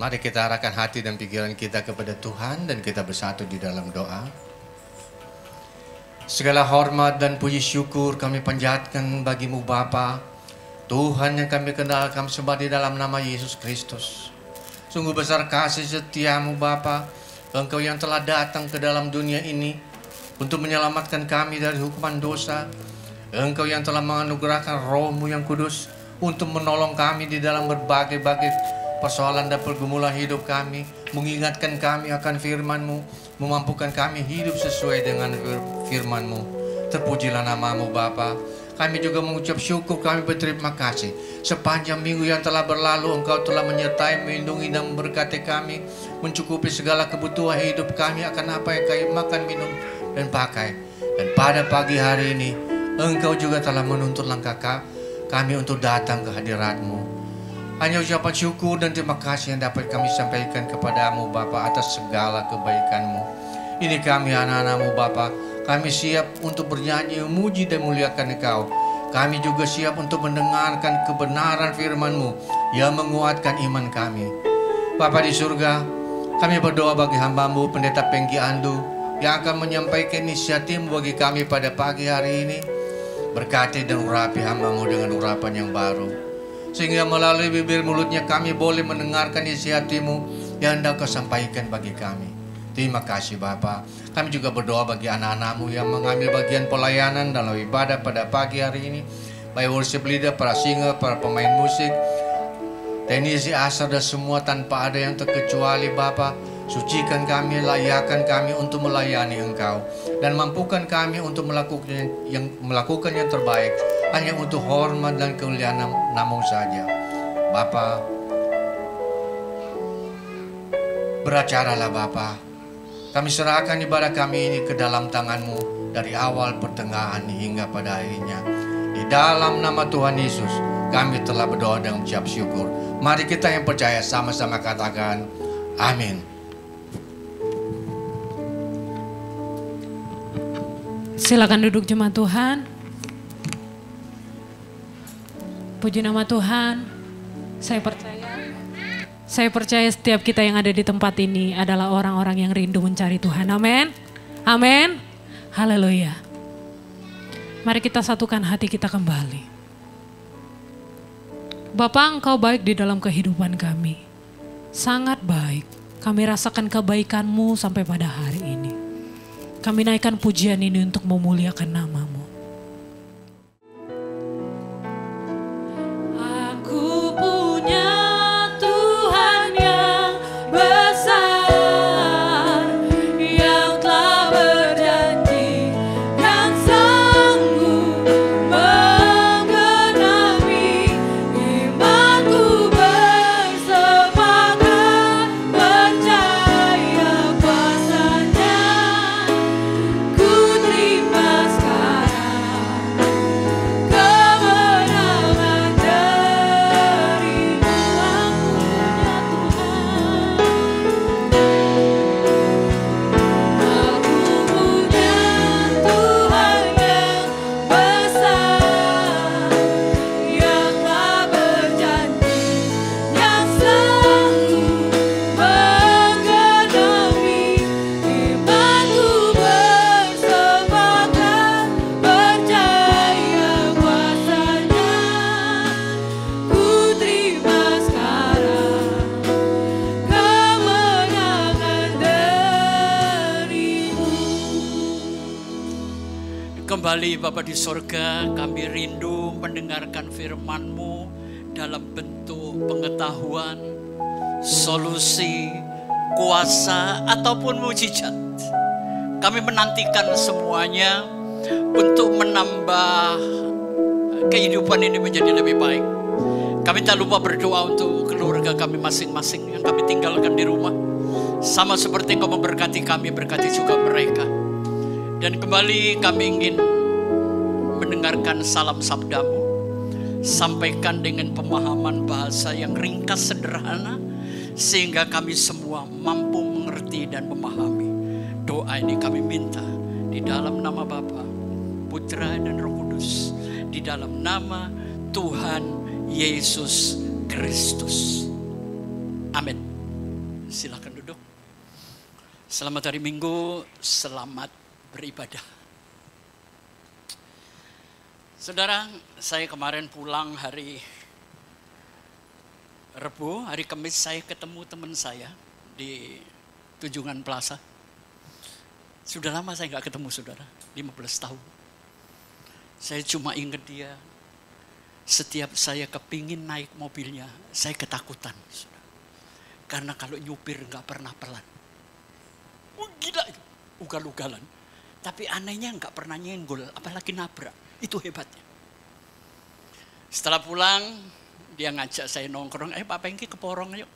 Mari kita arahkan hati dan pikiran kita kepada Tuhan dan kita bersatu di dalam doa. Segala hormat dan puji syukur kami panjatkan bagi-Mu Bapa, Tuhan yang kami kenal, kami sembah di dalam nama Yesus Kristus. Sungguh besar kasih setia-Mu Bapa, Engkau yang telah datang ke dalam dunia ini untuk menyelamatkan kami dari hukuman dosa. Engkau yang telah menganugerahkan Roh-Mu yang kudus untuk menolong kami di dalam berbagai-bagai persoalan dan pergumulan hidup kami, mengingatkan kami akan firman-Mu, memampukan kami hidup sesuai dengan firman-Mu. Terpujilah nama-Mu Bapa. Kami juga mengucap syukur, kami berterima kasih. Sepanjang minggu yang telah berlalu, Engkau telah menyertai, melindungi dan memberkati kami, mencukupi segala kebutuhan hidup kami akan apa yang kami makan, minum, dan pakai. Dan pada pagi hari ini, Engkau juga telah menuntut langkah kami untuk datang ke hadirat-Mu. Hanya ucapan syukur dan terima kasih yang dapat kami sampaikan kepadamu Bapa atas segala kebaikan-Mu. Ini kami anak-anak-Mu Bapa. Kami siap untuk bernyanyi, memuji dan muliakan Engkau. Kami juga siap untuk mendengarkan kebenaran firman-Mu yang menguatkan iman kami. Bapa di surga, kami berdoa bagi hamba-Mu Pendeta Pengki Andu yang akan menyampaikan inisiatif-Mu bagi kami pada pagi hari ini. Berkati dan urapi hamba-Mu dengan urapan yang baru, sehingga melalui bibir mulutnya kami boleh mendengarkan isi hati-Mu yang hendak Kau sampaikan bagi kami. Terima kasih Bapa. Kami juga berdoa bagi anak-anak-Mu yang mengambil bagian pelayanan dalam ibadah pada pagi hari ini, baik worship leader, para singer, para pemain musik, teknisi asar dan semua tanpa ada yang terkecuali Bapa. Sucikan kami, layakkan kami untuk melayani Engkau, dan mampukan kami untuk melakukan yang terbaik hanya untuk hormat dan kemuliaan Namu saja. Bapa, beracaralah Bapa. Kami serahkan ibadah kami ini ke dalam tangan-Mu dari awal, pertengahan hingga pada akhirnya. Di dalam nama Tuhan Yesus kami telah berdoa dan mengucap syukur. Mari kita yang percaya sama-sama katakan amin. Silakan duduk jemaat Tuhan. Puji nama Tuhan. Saya percaya setiap kita yang ada di tempat ini adalah orang-orang yang rindu mencari Tuhan. Amin. Amin. Haleluya. Mari kita satukan hati kita kembali. Bapa, Engkau baik di dalam kehidupan kami. Sangat baik. Kami rasakan kebaikan-Mu sampai pada hari ini. Kami naikkan pujian ini untuk memuliakan nama-Mu. Ku terima sekali. Kembali Bapa di sorga, kami rindu mendengarkan firman-Mu dalam bentuk pengetahuan, solusi, kuasa, ataupun mujizat. Kami menantikan semuanya untuk menambah kehidupan ini menjadi lebih baik. Kami tak lupa berdoa untuk keluarga kami masing-masing yang kami tinggalkan di rumah. Sama seperti Engkau memberkati kami, berkati juga mereka. Dan kembali kami ingin mendengarkan salam sabda-Mu. Sampaikan dengan pemahaman bahasa yang ringkas sederhana, sehingga kami semua mampu mengerti dan memahami. Doa ini kami minta di dalam nama Bapa, Putra dan Roh Kudus, di dalam nama Tuhan Yesus Kristus. Amin. Silakan duduk. Selamat hari Minggu, selamat beribadah. Saudara, saya kemarin pulang hari Rebu, hari Kamis saya ketemu teman saya di Tunjungan Plaza. Sudah lama saya nggak ketemu saudara, 15 tahun. Saya cuma ingat dia, setiap saya kepingin naik mobilnya, saya ketakutan. Saudara. Karena kalau nyupir nggak pernah pelan. Gila itu, ugal-ugalan. Tapi anehnya nggak pernah nyenggol, apalagi nabrak. Itu hebatnya. Setelah pulang, dia ngajak saya nongkrong. Pak Pengki ke Porong yuk.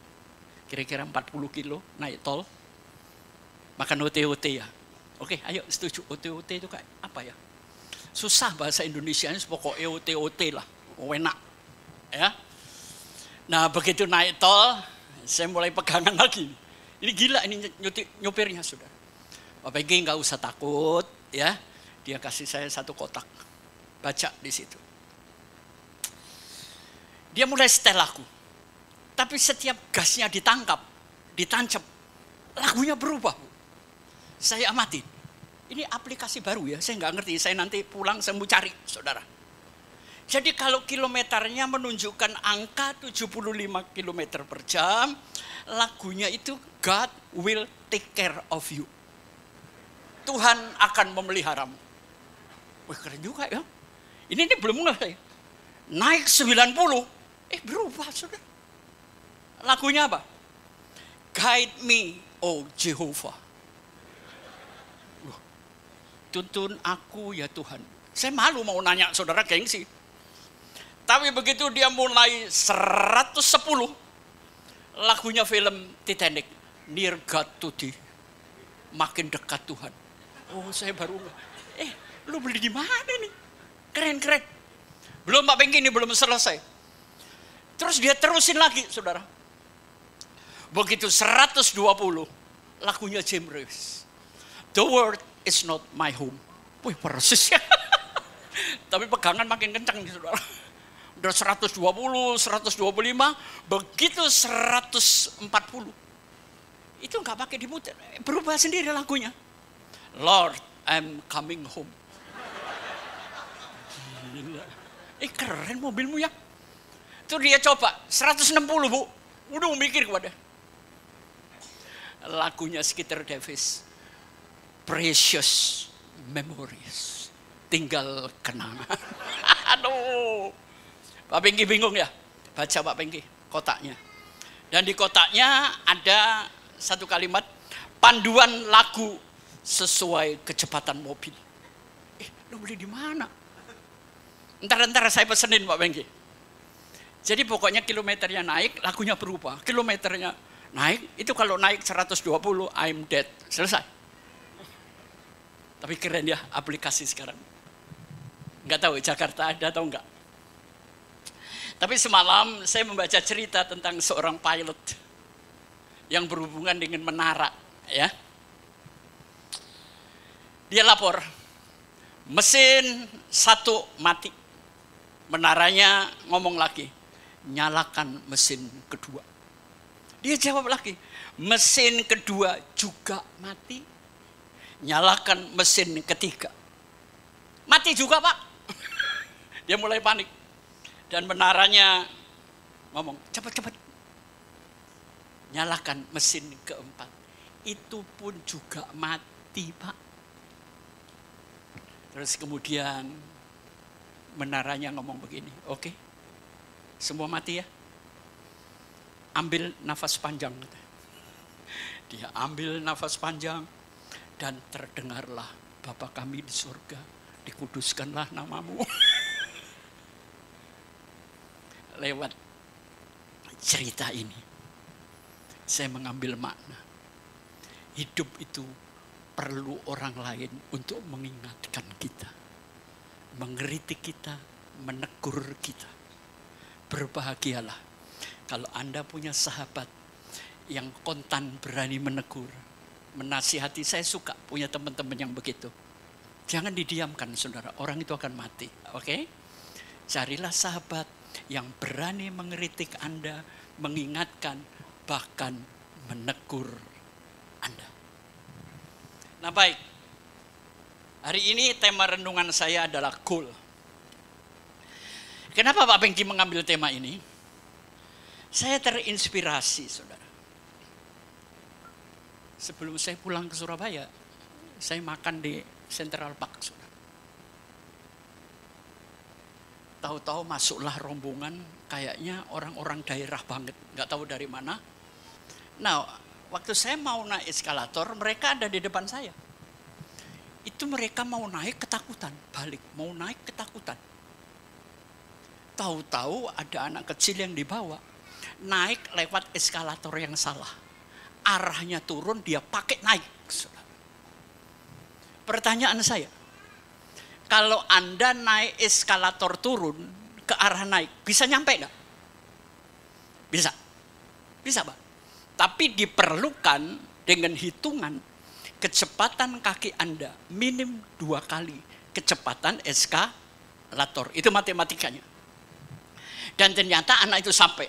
Kira-kira 40 kilo naik tol. Makan OT-OT ya. Oke, ayo setuju. OT-OT itu kayak apa ya? Susah bahasa Indonesianya, pokoknya OT-OT lah. Enak. Ya. Nah begitu naik tol, saya mulai pegangan lagi. Ini gila ini nyupirnya saudara. Pak Pengki nggak usah takut ya. Dia kasih saya satu kotak. Baca di situ. Dia mulai setel lagu. Tapi setiap gasnya ditancap, lagunya berubah. Saya amati. Ini aplikasi baru ya, saya nggak ngerti. Saya nanti pulang saya mau cari, saudara. Jadi kalau kilometernya menunjukkan angka 75 km per jam, lagunya itu God will take care of you. Tuhan akan memeliharamu. Wah keren juga ya. Ini belum mulai. Naik 90, berubah saudara. Lagunya apa? Guide me, oh Jehovah. Tuntun aku ya Tuhan. Saya malu mau nanya saudara, gengsi. Tapi begitu dia mulai 110, lagunya film Titanic, Near God to Thee, makin dekat Tuhan. Oh saya baru, lu beli di mana nih? Keren. Belum Pak Pengki ini belum selesai. Terus dia terusin lagi saudara. Begitu 120, lagunya James Reeves. The world is not my home. Wih persis ya. Tapi pegangan makin kencang nih saudara. Udah 120, 125, begitu 140. Itu nggak pakai diputar, berubah sendiri lagunya. Lord, I'm coming home. Gila. Keren mobilmu ya. Itu dia coba, 160 bu. Udah mikir kepada. Lagunya Skeeter Davis. Precious memories. Tinggal kenangan. Aduh. Pak Pengki bingung ya? Baca Pak Pengki kotaknya. Dan di kotaknya ada satu kalimat, panduan lagu sesuai kecepatan mobil. Lu beli di mana? Ntar saya pesenin Pak Pengki. Jadi pokoknya kilometernya naik, lagunya berubah. Kilometernya naik, itu kalau naik 120, I'm dead. Selesai. Tapi keren ya aplikasi sekarang. Nggak tahu Jakarta ada atau enggak. Tapi semalam saya membaca cerita tentang seorang pilot yang berhubungan dengan menara, ya. Dia lapor, mesin satu mati. Menaranya ngomong lagi, nyalakan mesin kedua. Dia jawab lagi, mesin kedua juga mati. Nyalakan mesin ketiga. Mati juga Pak. Dia mulai panik. Dan menaranya ngomong, cepat. Nyalakan mesin keempat. Itu pun juga mati Pak. Terus kemudian menaranya ngomong begini, oke, semua mati ya. Ambil nafas panjang. Dia ambil nafas panjang dan terdengarlah, Bapa kami di surga, dikuduskanlah namamu. Lewat cerita ini, saya mengambil makna. Hidup itu perlu orang lain untuk mengingatkan kita, mengkritik kita, menegur kita. Berbahagialah kalau Anda punya sahabat yang kontan berani menegur, menasihati. Saya suka punya teman-teman yang begitu. Jangan didiamkan, saudara. Orang itu akan mati. Oke? Carilah sahabat yang berani mengkritik Anda, mengingatkan, bahkan menegur Anda. Nah baik, hari ini tema renungan saya adalah goal. Kenapa Pak Bengki mengambil tema ini? Saya terinspirasi, saudara. Sebelum saya pulang ke Surabaya, saya makan di Central Park, saudara. Tahu-tahu masuklah rombongan, kayaknya orang-orang daerah banget, nggak tahu dari mana. Nah, waktu saya mau naik eskalator, mereka ada di depan saya. Itu mereka mau naik ketakutan, balik, mau naik ketakutan. Tahu-tahu ada anak kecil yang dibawa, naik lewat eskalator yang salah. Arahnya turun, dia pakai naik. Pertanyaan saya, kalau Anda naik eskalator turun ke arah naik, bisa nyampe nggak? Bisa. Bisa, Pak. Tapi diperlukan dengan hitungan kecepatan kaki Anda minim 2 kali kecepatan eskalator. Itu matematikanya. Dan ternyata anak itu sampai.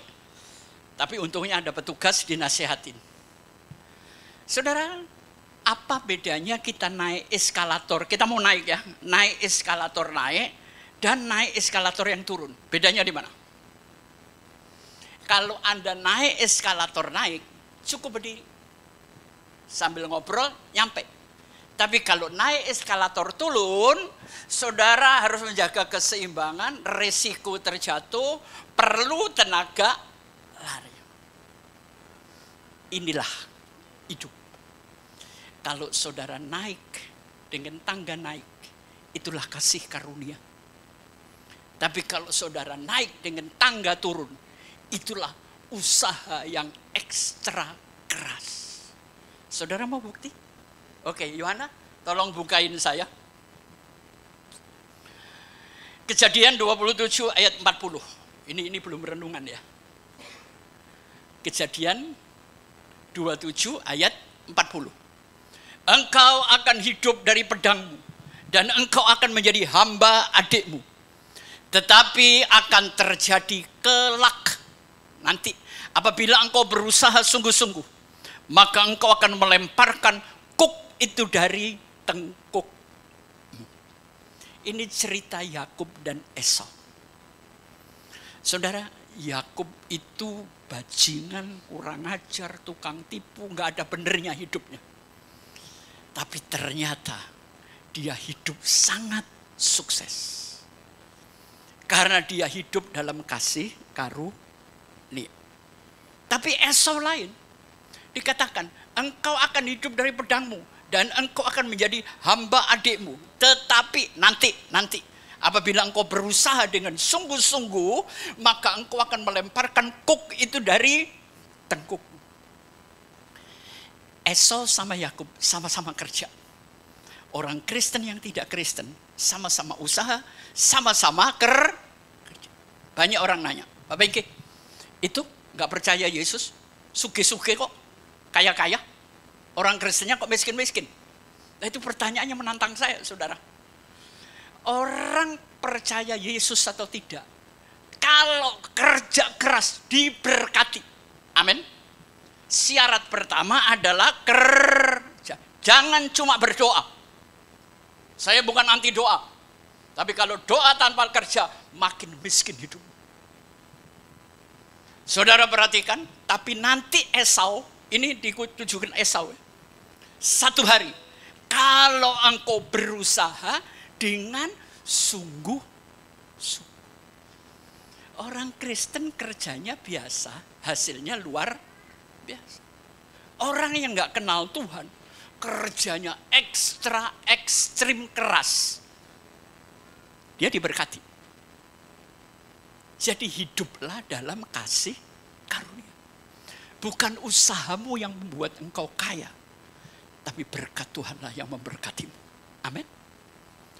Tapi untungnya ada petugas dinasihatin. Saudara, apa bedanya kita naik eskalator? Kita mau naik ya, naik eskalator naik dan naik eskalator yang turun. Bedanya di mana? Kalau Anda naik eskalator naik, cukup berdiri. Sambil ngobrol, nyampe. Tapi kalau naik eskalator turun, saudara harus menjaga keseimbangan, resiko terjatuh, perlu tenaga lari. Inilah hidup. Kalau saudara naik dengan tangga naik, itulah kasih karunia. Tapi kalau saudara naik dengan tangga turun, itulah usaha yang ekstra keras. Saudara mau bukti? Oke, Yohana, tolong bukain saya. Kejadian 27 ayat 40. Ini belum renungan ya. Kejadian 27 ayat 40. Engkau akan hidup dari pedangmu, dan engkau akan menjadi hamba adikmu. Tetapi akan terjadi kelak nanti, apabila engkau berusaha sungguh-sungguh, maka engkau akan melemparkan kuk itu dari tengkuk. Ini cerita Yakub dan Esau. Saudara, Yakub itu bajingan, kurang ajar, tukang tipu, nggak ada benernya hidupnya. Tapi ternyata dia hidup sangat sukses. Karena dia hidup dalam kasih karunia. Tapi Esau lain. Dikatakan, engkau akan hidup dari pedangmu, dan engkau akan menjadi hamba adikmu. Tetapi nanti, apabila engkau berusaha dengan sungguh-sungguh, maka engkau akan melemparkan kuk itu dari tengkuk. Esau sama Yakub sama-sama kerja. Orang Kristen yang tidak Kristen, sama-sama usaha, sama-sama kerja. Banyak orang nanya, Pak Bengki, itu gak percaya Yesus, suge-suge kok, kaya-kaya, orang Kristennya kok miskin-miskin? Nah, itu pertanyaannya menantang saya, saudara. Orang percaya Yesus atau tidak, kalau kerja keras diberkati, amin. Syarat pertama adalah kerja, jangan cuma berdoa. Saya bukan anti doa, tapi kalau doa tanpa kerja, makin miskin hidup. Saudara perhatikan, tapi nanti Esau, ini ditujukan Esau. Satu hari, kalau engkau berusaha dengan sungguh-sungguh. Orang Kristen kerjanya biasa, hasilnya luar biasa. Orang yang nggak kenal Tuhan, kerjanya ekstra ekstrim keras. Dia diberkati. Jadi hiduplah dalam kasih karunia. Bukan usahamu yang membuat engkau kaya, tapi berkat Tuhanlah yang memberkatimu. Amin.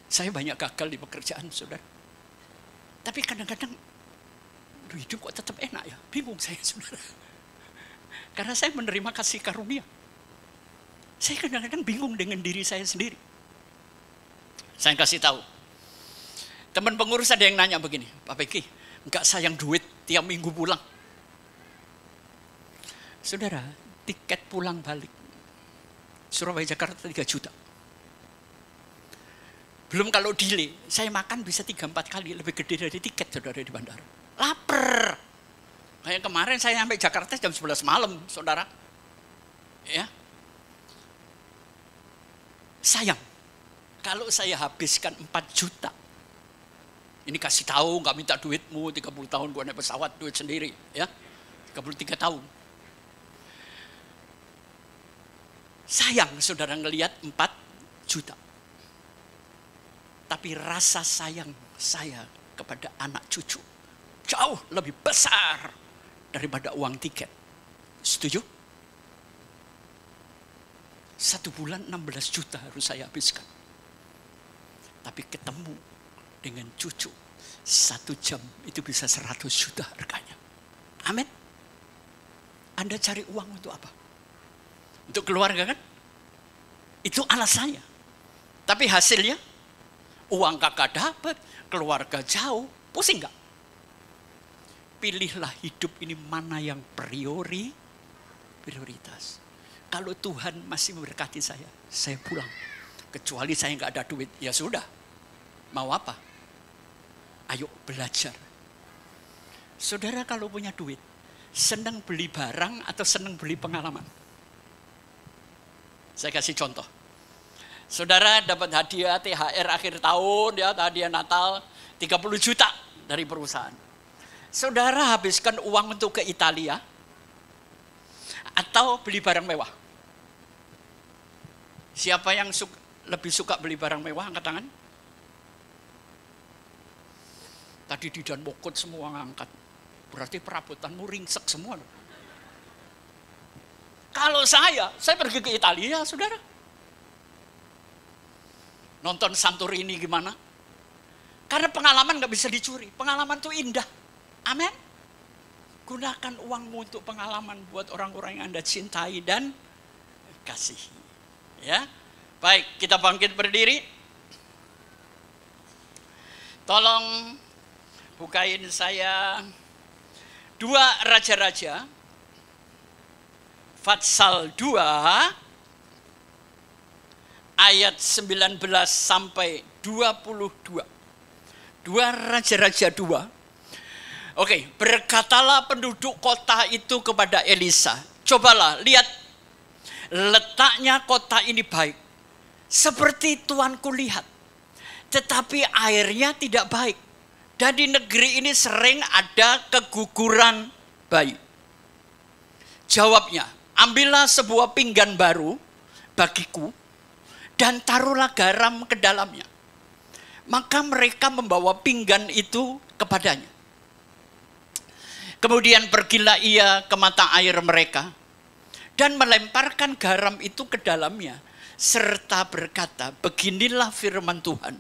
Saya banyak gagal di pekerjaan, saudara. Tapi kadang-kadang hidup kok tetap enak ya. Bingung saya, saudara. Karena saya menerima kasih karunia. Saya kadang-kadang bingung dengan diri saya sendiri. Saya kasih tahu. Teman pengurus ada yang nanya begini, Pak Peki, enggak sayang duit tiap minggu pulang. Saudara, tiket pulang balik Surabaya Jakarta 3 juta. Belum kalau delay, saya makan bisa 3-4 kali lebih gede dari tiket, saudara, di bandara. Laper. Kayak kemarin saya sampai Jakarta jam 11 malam, saudara. Ya. Sayang, kalau saya habiskan 4 juta, ini kasih tahu, nggak minta duitmu, 30 tahun gua naik pesawat, duit sendiri, ya. 33 tahun. Sayang saudara ngelihat 4 juta. Tapi rasa sayang saya kepada anak cucu jauh lebih besar daripada uang tiket. Setuju? 1 bulan 16 juta harus saya habiskan. Tapi ketemu dengan cucu 1 jam itu bisa 100 juta harganya. Amin. Anda cari uang untuk apa? Untuk keluarga kan? Itu alasannya. Tapi hasilnya uang kakak dapat, keluarga jauh, pusing nggak? Pilihlah hidup ini mana yang prioritas. Kalau Tuhan masih memberkati saya pulang. Kecuali saya nggak ada duit, ya sudah. Mau apa? Ayo belajar. Saudara kalau punya duit, senang beli barang atau senang beli pengalaman? Saya kasih contoh. Saudara dapat hadiah THR akhir tahun, ya, hadiah Natal 30 juta dari perusahaan. Saudara habiskan uang untuk ke Italia atau beli barang mewah? Siapa yang lebih suka beli barang mewah? Angkat tangan. Tadi di dan Bokut semua ngangkat. Berarti perabotanmu ringsek semua. Kalau saya pergi ke Italia, saudara. Nonton Santorini gimana? Karena pengalaman gak bisa dicuri. Pengalaman itu indah. Amin. Gunakan uangmu untuk pengalaman buat orang-orang yang Anda cintai dan kasihi. Ya, baik, kita bangkit berdiri. Tolong bukain saya 2 Raja-Raja Fatsal 2 ayat 19 sampai 22. 2 Raja-Raja 2. Oke, berkatalah penduduk kota itu kepada Elisa, cobalah lihat, letaknya kota ini baik, seperti tuanku lihat. Tetapi airnya tidak baik. Dan di negeri ini sering ada keguguran bayi. Jawabnya, ambillah sebuah pinggan baru bagiku dan taruhlah garam ke dalamnya. Maka mereka membawa pinggan itu kepadanya. Kemudian pergilah ia ke mata air mereka dan melemparkan garam itu ke dalamnya, serta berkata, beginilah firman Tuhan.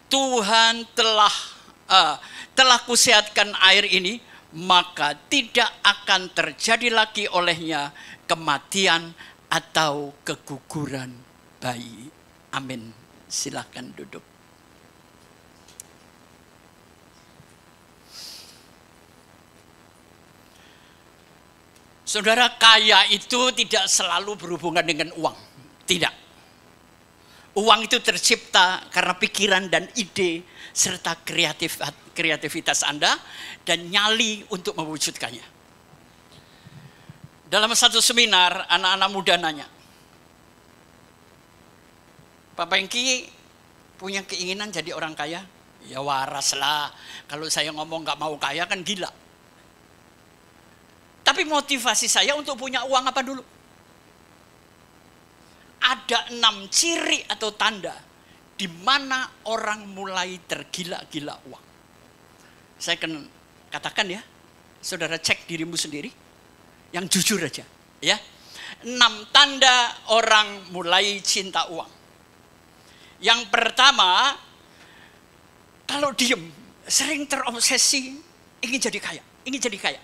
Tuhan telah kusehatkan air ini, maka tidak akan terjadi lagi olehnya kematian atau keguguran bayi. Amin. Silakan duduk. Saudara, kaya itu tidak selalu berhubungan dengan uang. Tidak. Uang itu tercipta karena pikiran dan ide serta kreativitas Anda dan nyali untuk mewujudkannya. Dalam satu seminar, anak-anak muda nanya, Pak Pengki, Punya keinginan jadi orang kaya? Ya waras lah. Kalau saya ngomong nggak mau kaya kan gila. Tapi motivasi saya untuk punya uang apa dulu? Ada 6 ciri atau tanda di mana orang mulai tergila-gila uang. Saya akan katakan ya, saudara cek dirimu sendiri, yang jujur aja, ya. 6 tanda orang mulai cinta uang. Yang pertama, kalau diem, sering terobsesi, ingin jadi kaya, ingin jadi kaya.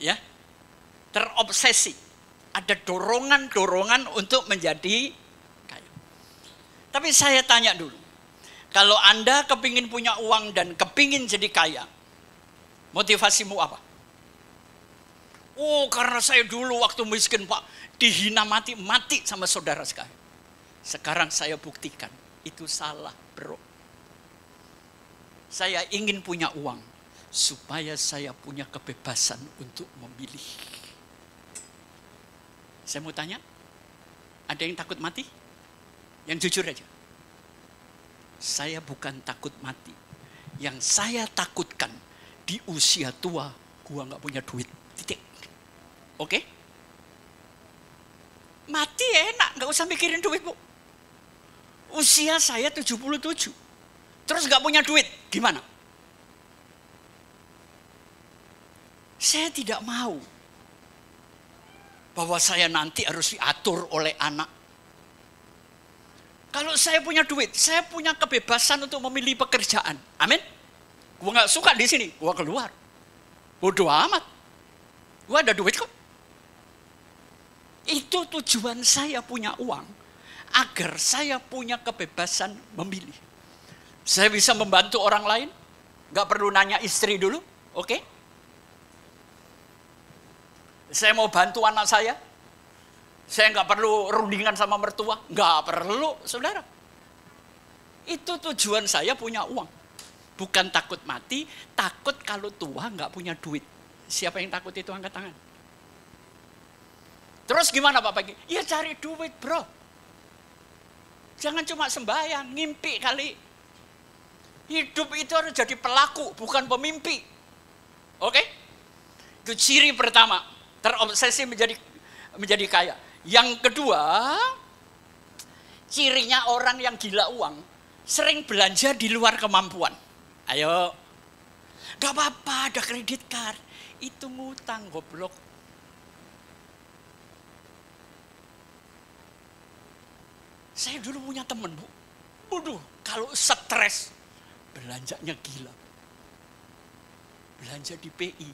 Ya, terobsesi. Ada dorongan-dorongan untuk menjadi kaya. Tapi saya tanya dulu, kalau Anda kepingin punya uang dan kepingin jadi kaya, motivasimu apa? Oh, karena saya dulu waktu miskin Pak, dihina mati sama saudara sekalian. Sekarang saya buktikan, itu salah bro. Saya ingin punya uang, supaya saya punya kebebasan untuk memilih. Saya mau tanya, ada yang takut mati? Yang jujur aja. Saya bukan takut mati. Yang saya takutkan, di usia tua, gua nggak punya duit. Titik. Oke? Mati enak, nggak usah mikirin duit, Bu. Usia saya 77. Terus nggak punya duit, gimana? Saya tidak mau bahwa saya nanti harus diatur oleh anak. Kalau saya punya duit, saya punya kebebasan untuk memilih pekerjaan. Amin. Gua nggak suka di sini, gua keluar. Bodoh amat. Gua ada duit kok. Itu tujuan saya punya uang, agar saya punya kebebasan memilih. Saya bisa membantu orang lain, nggak perlu nanya istri dulu, oke? Saya mau bantu anak saya nggak perlu rundingan sama mertua, nggak perlu, saudara. Itu tujuan saya punya uang. Bukan takut mati, takut kalau tua nggak punya duit. Siapa yang takut itu angkat tangan. Terus gimana Pak Pagi? Ya cari duit bro. Jangan cuma sembahyang, ngimpi kali. Hidup itu harus jadi pelaku, bukan pemimpi. Oke? Itu ciri pertama, terobsesi menjadi kaya. Yang kedua, cirinya orang yang gila uang, sering belanja di luar kemampuan. Ayo, gak apa-apa ada kredit card, itu ngutang goblok. Saya dulu punya temen Bu, waduh kalau stres, belanjanya gila. Belanja di PI,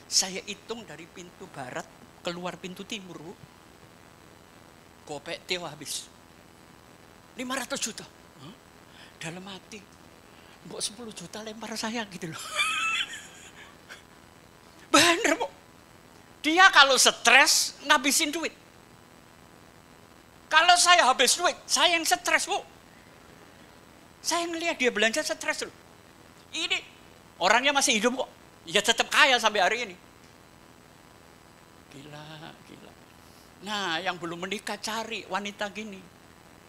saya hitung dari pintu barat keluar pintu timur Bu. Gopek Teo habis 500 juta. Dalam hati, mbok 10 juta lempar saya gitu loh. Bener Bu. Dia kalau stres ngabisin duit. Kalau saya habis duit, saya yang stres Bu. Saya ngelihat dia belanja stres loh. Ini orangnya masih hidup kok. Ya tetap kaya sampai hari ini. Gila, gila. Nah, yang belum menikah cari wanita gini.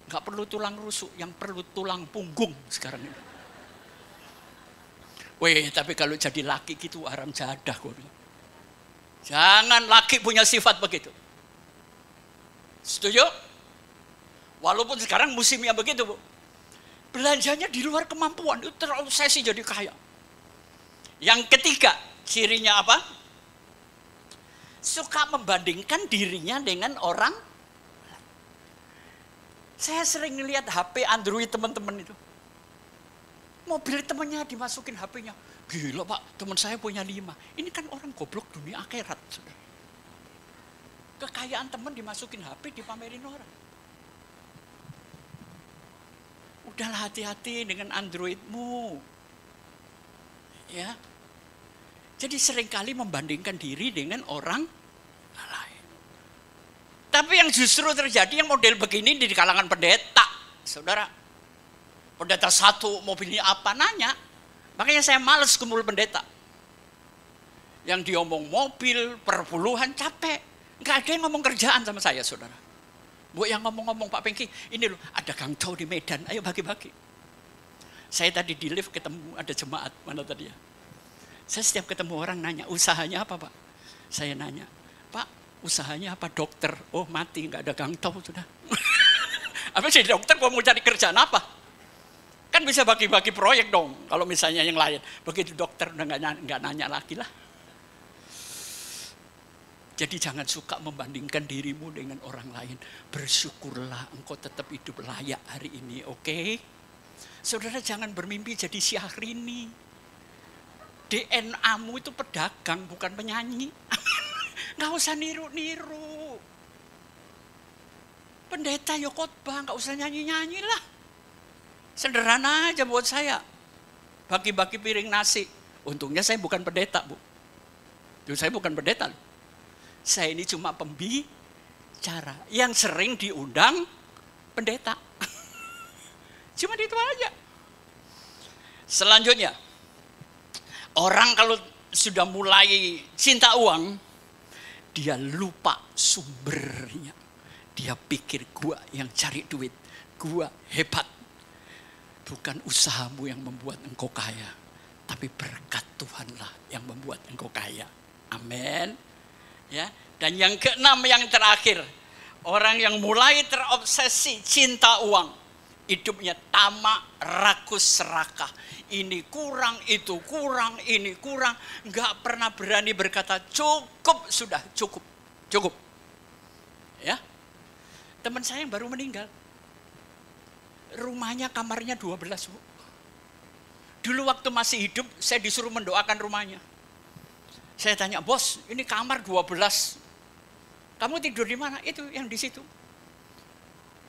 Gak perlu tulang rusuk, yang perlu tulang punggung sekarang ini. Weh, tapi kalau jadi laki gitu haram jadah gue bilang. Jangan laki punya sifat begitu. Setuju? Walaupun sekarang musimnya begitu Bu. Belanjanya di luar kemampuan, itu terobsesi jadi kaya. Yang ketiga, cirinya apa? Suka membandingkan dirinya dengan orang. Saya sering lihat HP Android teman-teman itu. Mobil temannya dimasukin HP-nya. Gila Pak, teman saya punya 5. Ini kan orang goblok dunia akhirat. Kekayaan teman dimasukin HP, dipamerin orang. Udahlah hati-hati dengan Androidmu. Ya. Jadi seringkali membandingkan diri dengan orang lain. Tapi yang justru terjadi yang model begini di kalangan pendeta. Saudara, pendeta satu mobilnya apa nanya. Makanya saya males kumpul pendeta. Yang diomong mobil, perpuluhan capek. Nggak ada yang ngomong kerjaan sama saya saudara. Bu yang ngomong-ngomong Pak Pengki, ini loh ada Gang Chow di Medan, ayo bagi-bagi. Saya tadi di lift ketemu ada jemaat, mana tadi ya. Saya setiap ketemu orang nanya, usahanya apa Pak? Saya nanya, Pak usahanya apa? Dokter. Oh mati, nggak ada Gang Chow sudah. Apa sih dokter mau cari kerjaan apa? Kan bisa bagi-bagi proyek dong, kalau misalnya yang lain. Begitu dokter udah nggak nanya lagi lah. Jadi jangan suka membandingkan dirimu dengan orang lain. Bersyukurlah engkau tetap hidup layak hari ini, oke? Saudara jangan bermimpi jadi Syahrini. DNA-mu itu pedagang, bukan penyanyi. Nggak usah niru-niru. Pendeta ya khotbah, nggak usah nyanyi-nyanyi lah. Sederhana aja buat saya. Bagi-bagi piring nasi. Untungnya saya bukan pendeta, Bu. Saya bukan pendeta loh. Saya ini cuma pembicara yang sering diundang pendeta. Cuma itu aja. Selanjutnya, orang kalau sudah mulai cinta uang, dia lupa sumbernya. Dia pikir gua yang cari duit, gua hebat. Bukan usahamu yang membuat engkau kaya, tapi berkat Tuhanlah yang membuat engkau kaya. Amin. Ya, dan yang keenam yang terakhir, orang yang mulai terobsesi cinta uang, hidupnya tamak, rakus, serakah. Ini kurang, itu kurang, ini kurang, nggak pernah berani berkata cukup, sudah cukup, cukup. Ya, teman saya yang baru meninggal, rumahnya kamarnya 12 Bu. Dulu waktu masih hidup saya disuruh mendoakan rumahnya. Saya tanya, bos, ini kamar 12. Kamu tidur di mana? Itu yang di situ.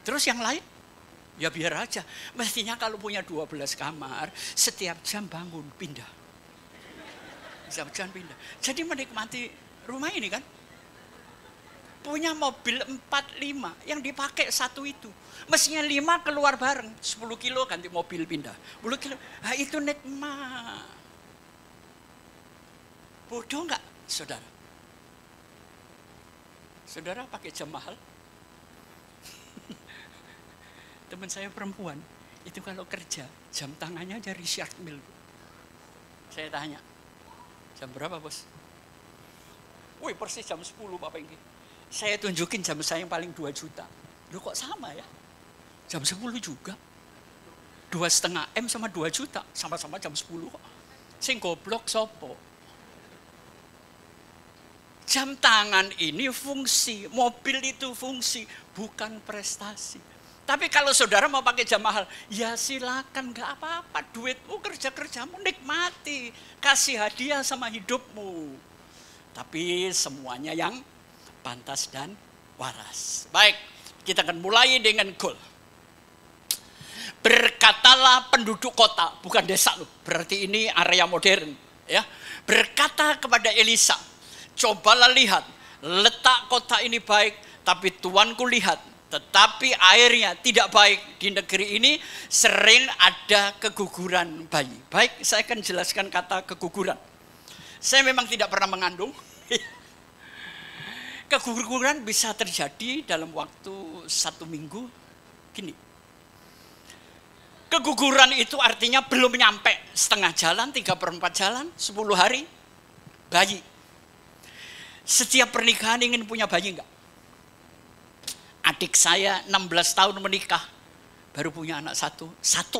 Terus yang lain? Ya biar aja. Mestinya kalau punya 12 kamar, setiap jam bangun, pindah. Setiap jam pindah. Jadi menikmati rumah ini kan. Punya mobil 4-5, yang dipakai satu itu. Mestinya 5 keluar bareng, 10 kilo ganti mobil pindah. 10 kilo, nah itu nikmat. Bodoh enggak, saudara? Saudara pakai jam mahal? Teman saya perempuan, itu kalau kerja, jam tangannya aja Richard Mille. Saya tanya, jam berapa bos? Wih persis jam 10 Pak Pengki. Saya tunjukin jam saya yang paling 2 juta. Loh kok sama ya? Jam 10 juga. 2,5 M sama 2 juta, sama-sama jam 10 kok. Sing goblok sopo? Jam tangan ini fungsi, mobil itu fungsi, bukan prestasi. Tapi kalau saudara mau pakai jam mahal, ya silakan, gak apa-apa. Duitmu, kerja-kerjamu, nikmati. Kasih hadiah sama hidupmu. Tapi semuanya yang pantas dan waras. Baik, kita akan mulai dengan goal. Berkatalah penduduk kota, bukan desa loh. Berarti ini area modern. Ya, berkata kepada Elisa, cobalah lihat, letak kota ini baik, tapi tuanku lihat, tetapi airnya tidak baik. Di negeri ini sering ada keguguran bayi. Baik, saya akan jelaskan kata keguguran. Saya memang tidak pernah mengandung. Keguguran bisa terjadi dalam waktu 1 minggu. Gini, keguguran itu artinya belum nyampe setengah jalan, 3/4 jalan, 10 hari, bayi. Setiap pernikahan ingin punya bayi enggak? Adik saya 16 tahun menikah, baru punya anak satu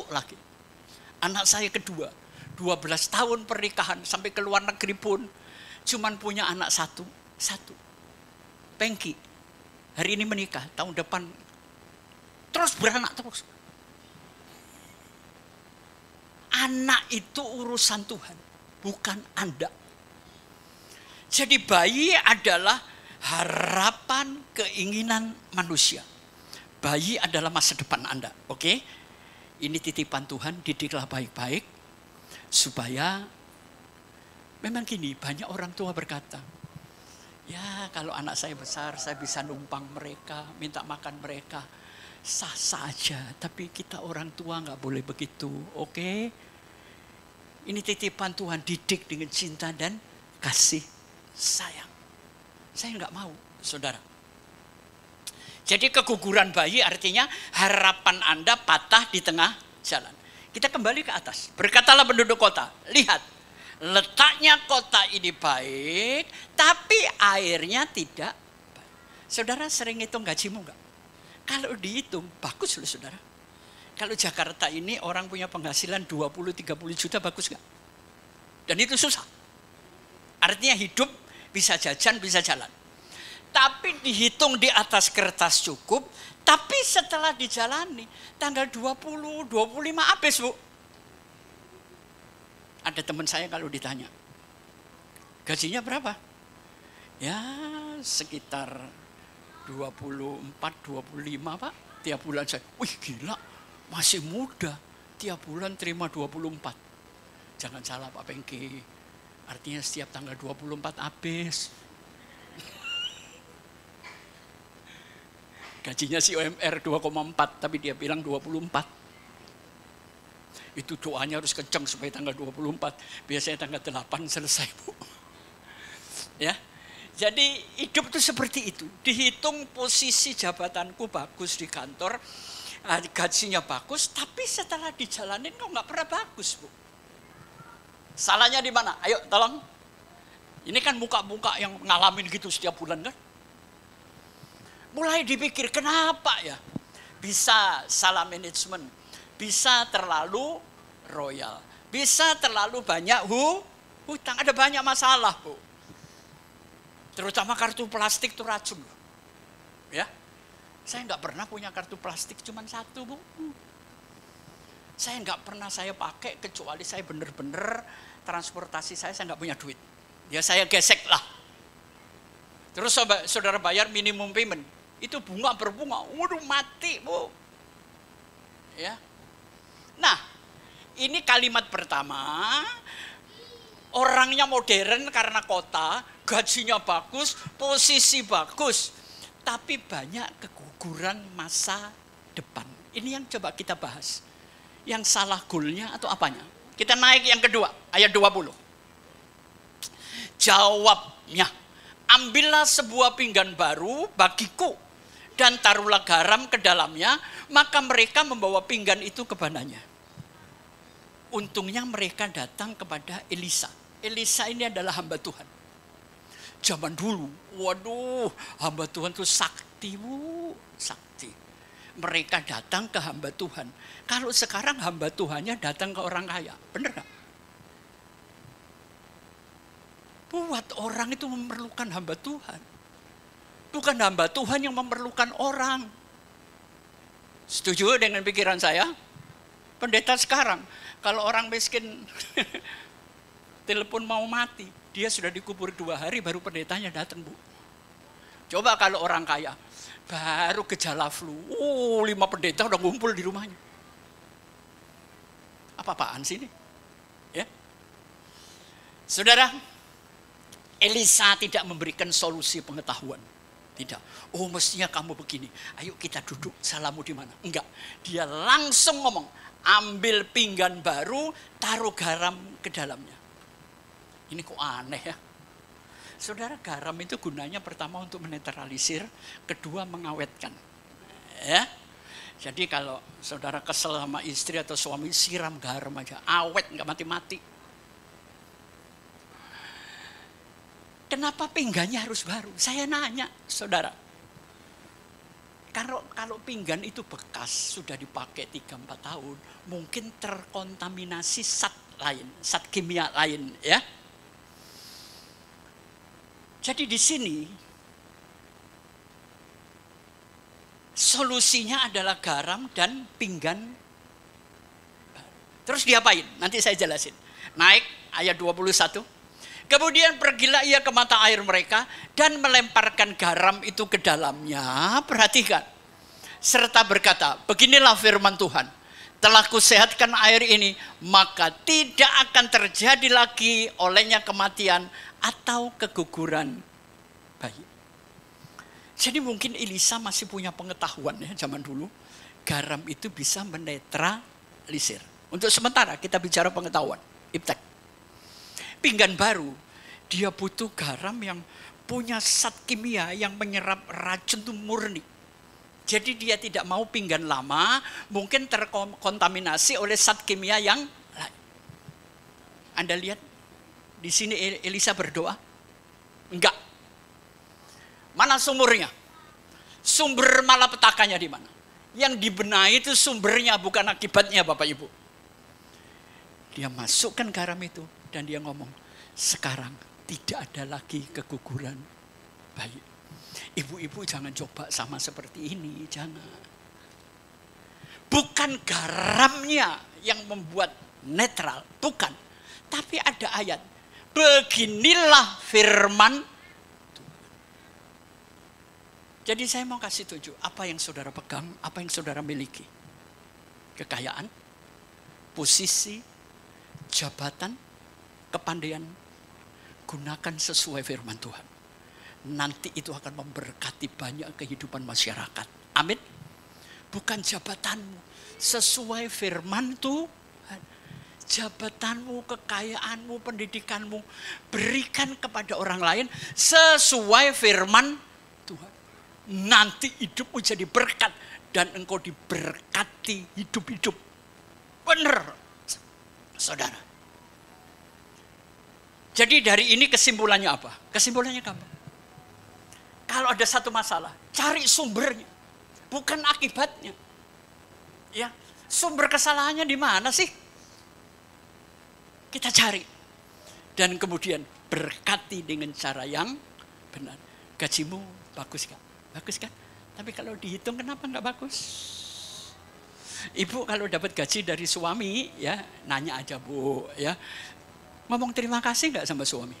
lagi. Anak saya kedua, 12 tahun pernikahan, sampai ke luar negeri pun, cuman punya anak satu. Pengki, hari ini menikah, tahun depan terus beranak terus. Anak itu urusan Tuhan, bukan Anda. Jadi bayi adalah harapan, keinginan manusia. Bayi adalah masa depan Anda, oke? Ini titipan Tuhan, didiklah baik-baik. Supaya, memang gini, banyak orang tua berkata, ya kalau anak saya besar, saya bisa numpang mereka, minta makan mereka. Sah-sah aja, tapi kita orang tua nggak boleh begitu, oke? Ini titipan Tuhan, didik dengan cinta dan kasih sayang. Saya nggak mau, saudara. Jadi keguguran bayi artinya harapan Anda patah di tengah jalan. Kita kembali ke atas. Berkatalah penduduk kota, lihat, letaknya kota ini baik, tapi airnya tidak baik. Saudara sering hitung gajimu enggak? Kalau dihitung, bagus loh saudara. Kalau Jakarta ini orang punya penghasilan 20-30 juta, bagus enggak? Dan itu susah. Artinya hidup bisa jajan, bisa jalan. Tapi dihitung di atas kertas cukup, tapi setelah dijalani, tanggal 20, 25 habis bu. Ada teman saya kalau ditanya, gajinya berapa? Ya sekitar 24, 25 pak, tiap bulan saya, wih gila, masih muda, tiap bulan terima 24. Jangan salah Pak Pengki, artinya setiap tanggal 24 habis. Gajinya si UMR 2,4 tapi dia bilang 24. Itu doanya harus kencang supaya tanggal 24. Biasanya tanggal 8 selesai bu. Ya, jadi hidup itu seperti itu. Dihitung posisi jabatanku bagus di kantor, gajinya bagus, tapi setelah dijalanin kok nggak pernah bagus bu. Salahnya di mana? Ayo tolong. Ini kan muka-muka yang ngalamin gitu setiap bulan kan. Mulai dipikir kenapa ya bisa salah manajemen, bisa terlalu royal, bisa terlalu banyak hutang, ada banyak masalah bu. Terutama kartu plastik itu racun. Ya, saya nggak pernah punya kartu plastik cuma satu bu. Saya nggak pernah saya pakai kecuali saya bener-bener transportasi saya nggak punya duit. Ya saya gesek lah. Terus saudara bayar minimum payment. Itu bunga berbunga, waduh mati bu. Ya. Nah, ini kalimat pertama, orangnya modern karena kota, gajinya bagus, posisi bagus, tapi banyak keguguran masa depan. Ini yang coba kita bahas. Yang salah goalnya atau apanya? Kita naik yang kedua, ayat 20. Jawabnya, ambillah sebuah pinggan baru bagiku dan taruhlah garam ke dalamnya, maka mereka membawa pinggan itu kepadanya. Untungnya mereka datang kepada Elisa. Elisa ini adalah hamba Tuhan. Zaman dulu, waduh, hamba Tuhan itu sakti bu, sakti. Mereka datang ke hamba Tuhan. Kalau sekarang hamba Tuhannya datang ke orang kaya, bener gak? Buat orang itu memerlukan hamba Tuhan. Bukan hamba Tuhan yang memerlukan orang. Setuju dengan pikiran saya? Pendeta sekarang, kalau orang miskin telepon mau mati, dia sudah dikubur 2 hari baru pendetanya datang bu. Coba kalau orang kaya, baru gejala flu, 5 pendeta udah ngumpul di rumahnya. Apa-apaan sih ini? Ya. Saudara, Elisa tidak memberikan solusi pengetahuan. Tidak. Oh mestinya kamu begini. Ayo kita duduk, salahmu di mana? Enggak. Dia langsung ngomong, ambil pinggan baru, taruh garam ke dalamnya. Ini kok aneh ya. Saudara, garam itu gunanya pertama untuk menetralisir, kedua mengawetkan. Ya. Jadi kalau saudara kesel sama istri atau suami, siram garam aja, awet, enggak mati-mati. Kenapa pinggannya harus baru? Saya nanya, saudara. Kalau pinggan itu bekas, sudah dipakai 3-4 tahun, mungkin terkontaminasi zat kimia lain, ya. Jadi di sini solusinya adalah garam dan pinggan. Terus diapain? Nanti saya jelasin. Naik ayat 21. Kemudian pergilah ia ke mata air mereka dan melemparkan garam itu ke dalamnya. Perhatikan. Serta berkata, beginilah firman Tuhan. Telah kusehatkan air ini, maka tidak akan terjadi lagi olehnya kematian atau keguguran bayi. Jadi mungkin Elisa masih punya pengetahuan ya zaman dulu. Garam itu bisa menetralisir. Untuk sementara kita bicara pengetahuan. Iptek. Pinggan baru, dia butuh garam yang punya zat kimia yang menyerap racun itu murni. Jadi dia tidak mau pinggan lama, mungkin terkontaminasi oleh zat kimia yang lain. Anda lihat di sini Elisa berdoa? Enggak. Mana sumbernya? Sumber malapetakannya di mana? Yang dibenahi itu sumbernya, bukan akibatnya, Bapak Ibu. Dia masukkan garam itu dan dia ngomong, sekarang tidak ada lagi keguguran bayi. Ibu-ibu jangan coba sama seperti ini, jangan. Bukan garamnya yang membuat netral, bukan. Tapi ada ayat, beginilah firman Tuhan. Jadi saya mau kasih tunjuk, apa yang saudara pegang, apa yang saudara miliki. Kekayaan, posisi, jabatan, kepandaian, gunakan sesuai firman Tuhan. Nanti itu akan memberkati banyak kehidupan masyarakat. Amin. Bukan jabatanmu, sesuai firman Tuhan. Jabatanmu, kekayaanmu, pendidikanmu, berikan kepada orang lain sesuai firman Tuhan. Nanti hidupmu jadi berkat dan engkau diberkati hidup-hidup. Benar, saudara. Jadi dari ini kesimpulannya apa? Kesimpulannya gampang. Kalau ada satu masalah, cari sumbernya, bukan akibatnya. Ya, sumber kesalahannya di mana sih? Kita cari. Dan kemudian berkati dengan cara yang benar. Gajimu bagus gak? Bagus kan? Tapi kalau dihitung kenapa nggak bagus? Ibu kalau dapat gaji dari suami, ya nanya aja Bu, ya ngomong terima kasih nggak sama suami?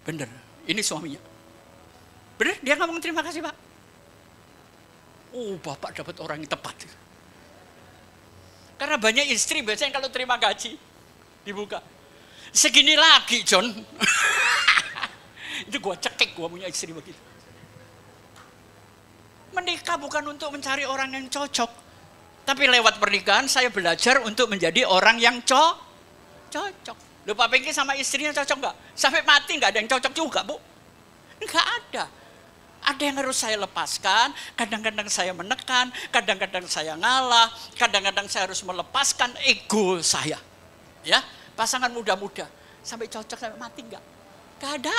Bener, ini suaminya. Bener, dia ngomong terima kasih Pak. Oh, Bapak dapat orang yang tepat. Karena banyak istri biasanya kalau terima gaji dibuka, segini lagi John. Itu gua cekik, gua punya istri begitu. Menikah bukan untuk mencari orang yang cocok, tapi lewat pernikahan saya belajar untuk menjadi orang yang cocok. Loh, Pak Pengki sama istrinya cocok nggak? Sampai mati nggak ada yang cocok juga, Bu. Nggak ada. Ada yang harus saya lepaskan, kadang-kadang saya menekan, kadang-kadang saya ngalah, kadang-kadang saya harus melepaskan ego saya. Ya, pasangan muda-muda, sampai cocok, sampai mati enggak? Enggak ada.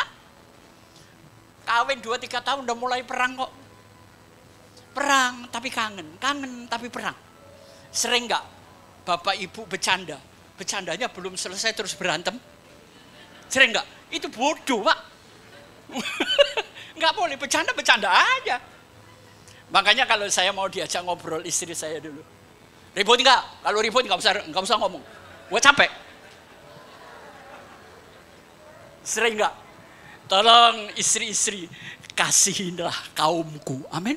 Kawin 2-3 tahun udah mulai perang kok. Perang tapi kangen, kangen tapi perang. Sering enggak Bapak Ibu bercanda? Bercandanya belum selesai terus berantem? Sering enggak? Itu bodoh, Pak. Enggak boleh, bercanda-bercanda aja. Makanya kalau saya mau diajak ngobrol istri saya dulu, ribut enggak? Kalau ribut enggak usah ngomong. Gua capek. Sering enggak? Tolong istri-istri, kasihilah kaumku. Amin.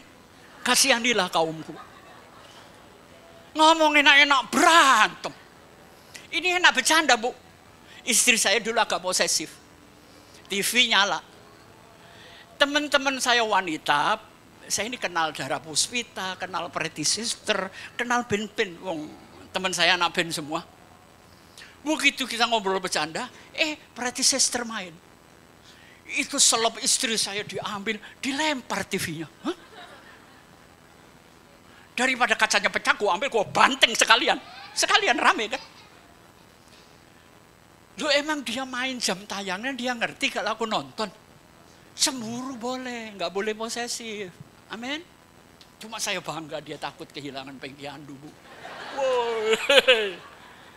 Kasihanilah kaumku. Ngomong enak-enak berantem. Ini enak bercanda, Bu. Istri saya dulu agak posesif. TV nyala. Teman-teman saya wanita, saya ini kenal Dara Puspita, kenal Pretty Sister, kenal Ben-Ben. Wong, teman saya anak band semua. Begitu kita ngobrol bercanda, Pretty Sister main. Itu selop istri saya diambil, dilempar TV-nya. Hah? Daripada kacanya pecah, gue ambil, gue banteng sekalian. Sekalian rame kan. Loh, emang dia main jam tayangnya, dia ngerti kalau aku nonton. Cemburu boleh, nggak boleh posesif. Amin. Cuma saya bangga dia takut kehilangan Pengki Andu, Bu. Wow.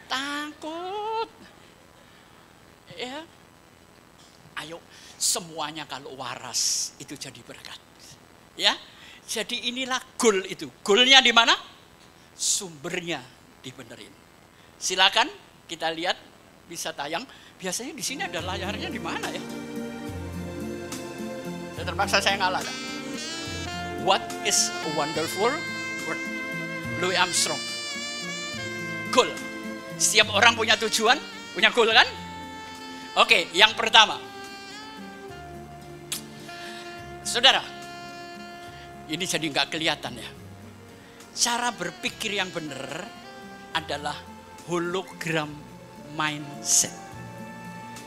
Takut. Ya. Ayo, semuanya kalau waras itu jadi berkat. Ya. Jadi inilah goal itu. Goalnya di mana? Sumbernya dibenerin. Silakan kita lihat, bisa tayang. Biasanya di sini ada layarnya di mana ya? Terpaksa saya ngalah. What is a wonderful world? Louis Armstrong. Goal. Setiap orang punya tujuan, punya goal kan? Oke, yang pertama. Saudara, ini jadi nggak kelihatan ya. Cara berpikir yang benar adalah hologram mindset.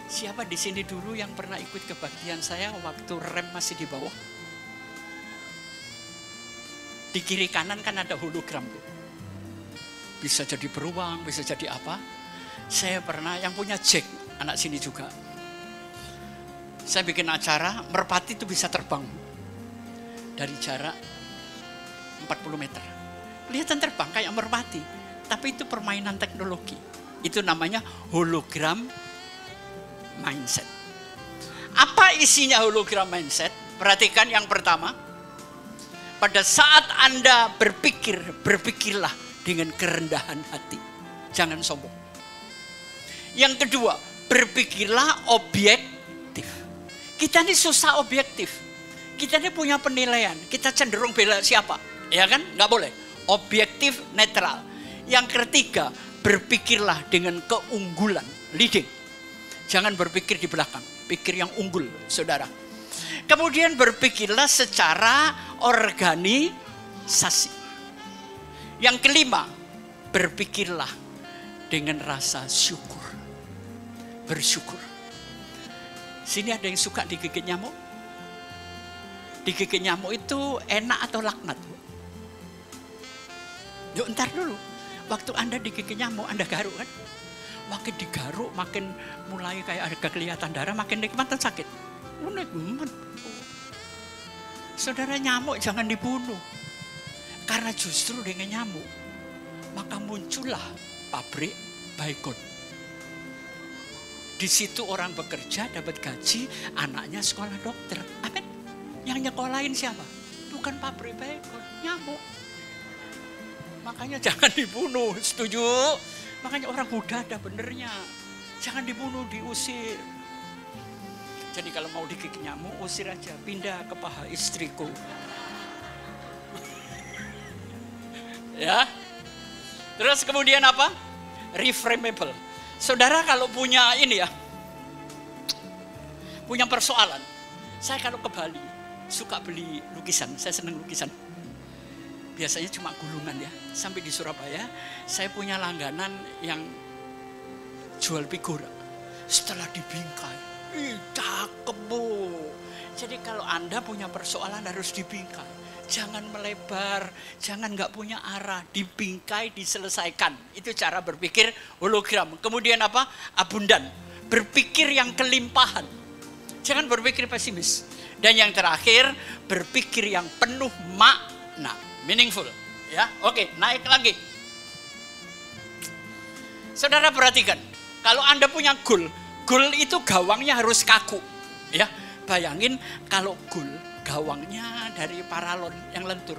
Siapa di sini dulu yang pernah ikut kebaktian saya waktu rem masih di bawah? Di kiri kanan kan ada hologram. Bisa jadi beruang, bisa jadi apa. Saya pernah yang punya Jack, anak sini juga. Saya bikin acara, merpati itu bisa terbang. Dari jarak 40 meter. Kelihatan terbang kayak merpati. Tapi itu permainan teknologi. Itu namanya hologram mindset. Apa isinya hologram mindset? Perhatikan yang pertama. Pada saat Anda berpikir, berpikirlah dengan kerendahan hati. Jangan sombong. Yang kedua, berpikirlah objektif. Kita ini susah objektif. Kita ini punya penilaian. Kita cenderung bela siapa? Ya kan? Nggak boleh. Objektif, netral. Yang ketiga, berpikirlah dengan keunggulan. Leading. Jangan berpikir di belakang. Pikir yang unggul, saudara. Kemudian berpikirlah secara organisasi. Yang kelima, berpikirlah dengan rasa syukur. Bersyukur. Sini ada yang suka digigit nyamuk? Digigit nyamuk itu enak atau laknat? Yuk ntar dulu. Waktu Anda digigit nyamuk, Anda garuk kan? Makin digaruk, makin mulai kayak ada kelihatan darah, makin nikmat atau sakit? Nikmat. Saudara, nyamuk jangan dibunuh. Karena justru dengan nyamuk, maka muncullah pabrik Baygon. Di situ orang bekerja, dapat gaji, anaknya sekolah dokter. Amin. Yang nyekolahin siapa? Bukan pabrik Baygon, nyamuk. Makanya jangan dibunuh, setuju? Makanya orang Buddha ada benernya. Jangan dibunuh, diusir. Jadi kalau mau digigit nyamuk, usir aja, pindah ke paha istriku. Ya. Terus kemudian apa? Reframable. Saudara kalau punya ini ya, punya persoalan. Saya kalau ke Bali, suka beli lukisan, saya senang lukisan. Biasanya cuma gulungan ya. Sampai di Surabaya, saya punya langganan yang jual figura. Setelah dibingkai, cakep bu. Jadi kalau Anda punya persoalan harus dibingkai. Jangan melebar, jangan nggak punya arah, dibingkai, diselesaikan. Itu cara berpikir hologram. Kemudian apa? Abundan. Berpikir yang kelimpahan. Jangan berpikir pesimis. Dan yang terakhir, berpikir yang penuh makna, meaningful. Ya, oke, naik lagi. Saudara perhatikan, kalau Anda punya goal itu gawangnya harus kaku. Ya, bayangin kalau goal gawangnya dari paralon yang lentur.